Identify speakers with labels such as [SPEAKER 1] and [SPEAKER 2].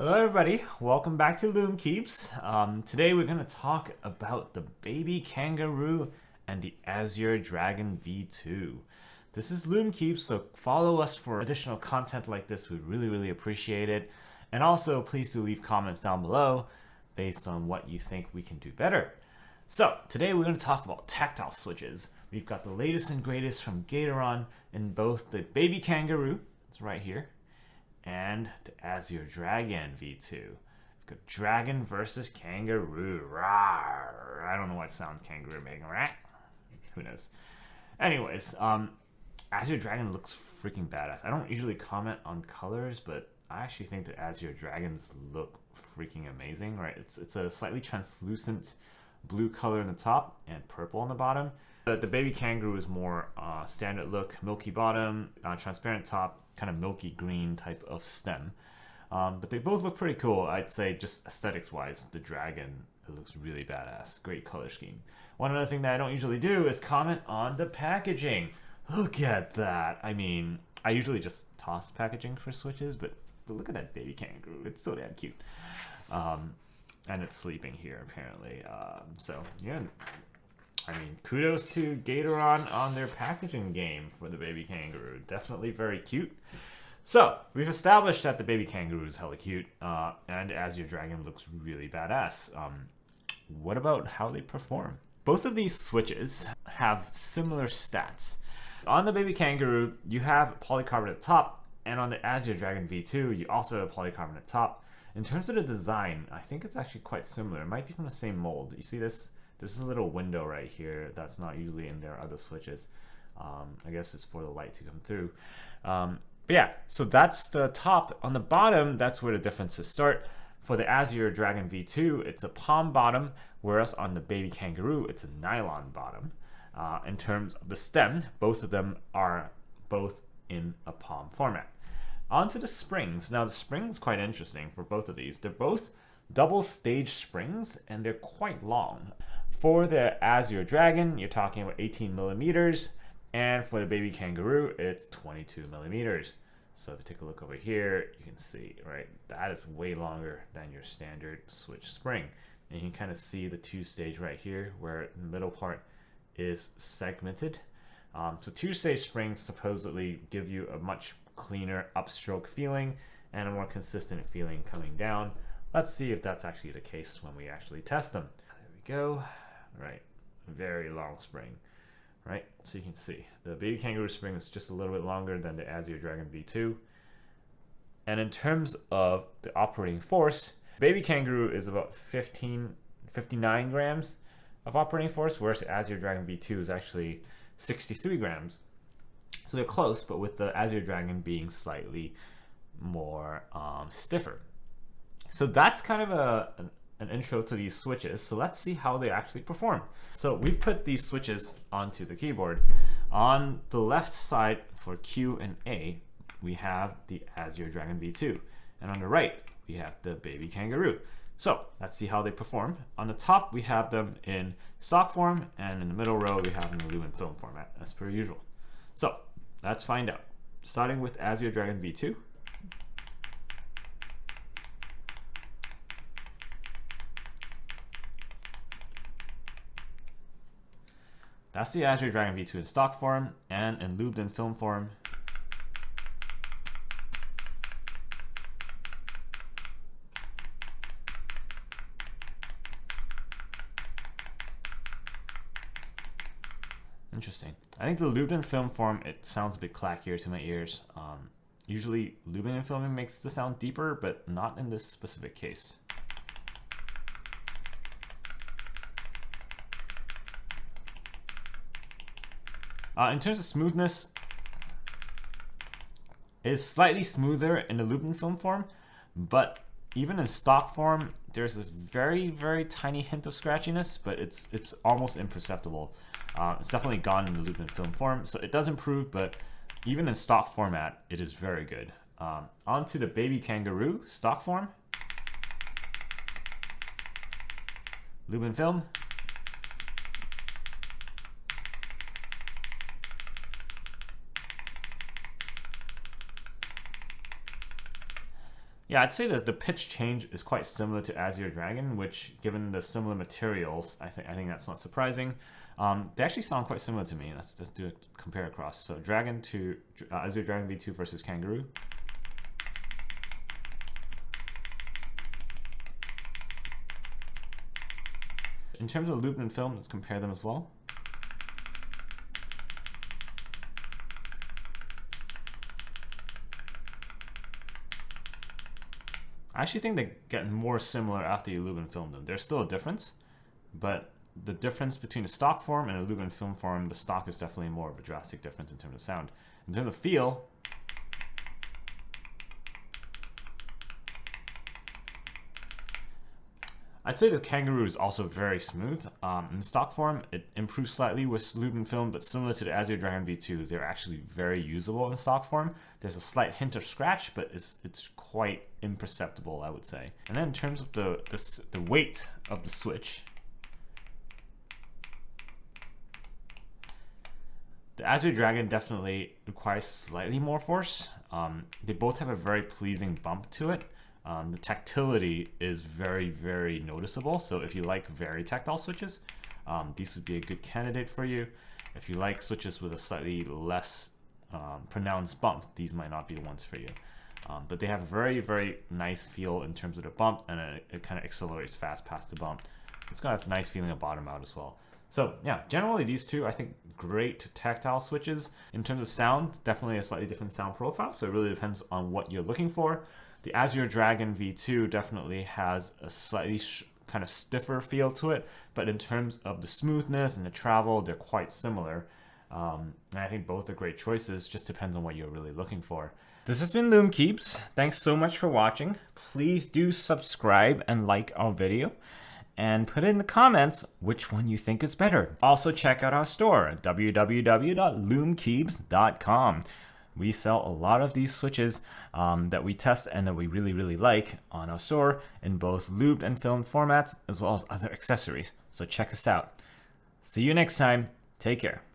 [SPEAKER 1] Hello everybody, welcome back to Loom Keeps. Today we're going to talk about the baby kangaroo and the Azure Dragon V2. This is Loom Keeps, so follow us for additional content like this. We'd really appreciate it. And also please do leave comments down below based on what you think we can do better. So today we're going to talk about tactile switches. We've got the latest and greatest from Gateron in both the baby kangaroo, it's right here, and the Azure Dragon V2. We've got Dragon versus Kangaroo. Rawr. I don't know what sounds kangaroo making. Rawr. Who knows? Anyways, Azure Dragon looks freaking badass. I don't usually comment on colors, but I actually think the Azure Dragons look freaking amazing. Right? It's a slightly translucent blue color in the top and purple on the bottom. The baby kangaroo is more standard look, milky bottom, transparent top, kind of milky green type of stem. But they both look pretty cool. I'd say just aesthetics wise, the dragon, it looks really badass. Great color scheme. One other thing that I don't usually do is comment on the packaging. Look at that. I mean, I usually just toss packaging for switches, but look at that baby kangaroo. It's so damn cute. And it's sleeping here apparently. So yeah. I mean, kudos to Gateron on their packaging game for the baby kangaroo. Definitely very cute. So, we've established that the baby kangaroo is hella cute, and Azure Dragon looks really badass. What about how they perform? Both of these switches have similar stats. On the baby kangaroo, you have polycarbonate top, and on the Azure Dragon V2, you also have polycarbonate top. In terms of the design, I think it's actually quite similar. It might be from the same mold. You see this? There's a little window right here that's not usually in their other switches. I guess it's for the light to come through. But yeah, so that's the top. On the bottom, that's where the differences start. For the Azure Dragon V2, it's a palm bottom, whereas on the baby kangaroo, it's a nylon bottom. In terms of the stem, both of them are both in a palm format. Onto the springs. Now the springs quite interesting for both of these. They're both double stage springs and they're quite long. For the Azure Dragon, you're talking about 18 millimeters, and for the baby kangaroo, it's 22 millimeters. So if you take a look over here, you can see, right, that is way longer than your standard switch spring. And you can kind of see the two-stage right here, where the middle part is segmented. So two-stage springs supposedly give you a much cleaner upstroke feeling and a more consistent feeling coming down. Let's see if that's actually the case when we actually test them. There we go. Right, very long spring. Right, so you can see the baby kangaroo spring is just a little bit longer than the Azure Dragon V2. And in terms of the operating force, baby kangaroo is about 59 grams of operating force, whereas the Azure Dragon V2 is actually 63 grams. So they're close, but with the Azure Dragon being slightly more stiffer. So that's kind of an intro to these switches. So let's see how they actually perform. So we've put these switches onto the keyboard. On the left side for Q and A, we have the Azure Dragon V2. And on the right, we have the baby kangaroo. So let's see how they perform. On the top, we have them in stock form, and in the middle row, we have them in lubed film format, as per usual. So let's find out. Starting with Azure Dragon V2. That's the Azure Dragon V2 in stock form and in lubed in film form. Interesting. I think the lubed in film form, it sounds a bit clackier to my ears. Usually lubed in filming makes the sound deeper, but not in this specific case. In terms of smoothness, it's slightly smoother in the lubed in film form, but even in stock form, there's a very tiny hint of scratchiness, but it's almost imperceptible. It's definitely gone in the lubed in film form, so it does improve, but even in stock format, it is very good. Onto the baby kangaroo stock form, lubed in film. Yeah, I'd say that the pitch change is quite similar to Azure Dragon, which, given the similar materials, I think that's not surprising. They actually sound quite similar to me. Let's do a compare across. So Azure Dragon V2 versus Kangaroo. In terms of lubed and film, let's compare them as well. I actually think they get more similar after you lube and film them. There's still a difference, but the difference between a stock form and a lube and film form, the stock is definitely more of a drastic difference in terms of sound. In terms of feel, I'd say the Kangaroo is also very smooth. In stock form, it improves slightly with lube and film, but similar to the Azure Dragon V2, they're actually very usable in stock form. There's a slight hint of scratch, but it's quite imperceptible, I would say. And then in terms of the weight of the switch, the Azure Dragon definitely requires slightly more force. They both have a very pleasing bump to it. The tactility is very, very noticeable. So if you like very tactile switches, these would be a good candidate for you. If you like switches with a slightly less pronounced bump, these might not be the ones for you. But they have a very, very nice feel in terms of the bump, and it kind of accelerates fast past the bump. It's going to have a nice feeling of bottom out as well. So yeah, generally these two, I think, great tactile switches. In terms of sound, definitely a slightly different sound profile. So it really depends on what you're looking for. The Azure Dragon V2 definitely has a slightly kind of stiffer feel to it, but in terms of the smoothness and the travel, they're quite similar. And I think both are great choices, just depends on what you're really looking for. This has been Loom Keeps. Thanks so much for watching. Please do subscribe and like our video, and put in the comments which one you think is better. Also check out our store, www.loomkeeps.com. We sell a lot of these switches that we test and that we really, really like on our store in both lubed and filmed formats, as well as other accessories. So check us out. See you next time. Take care.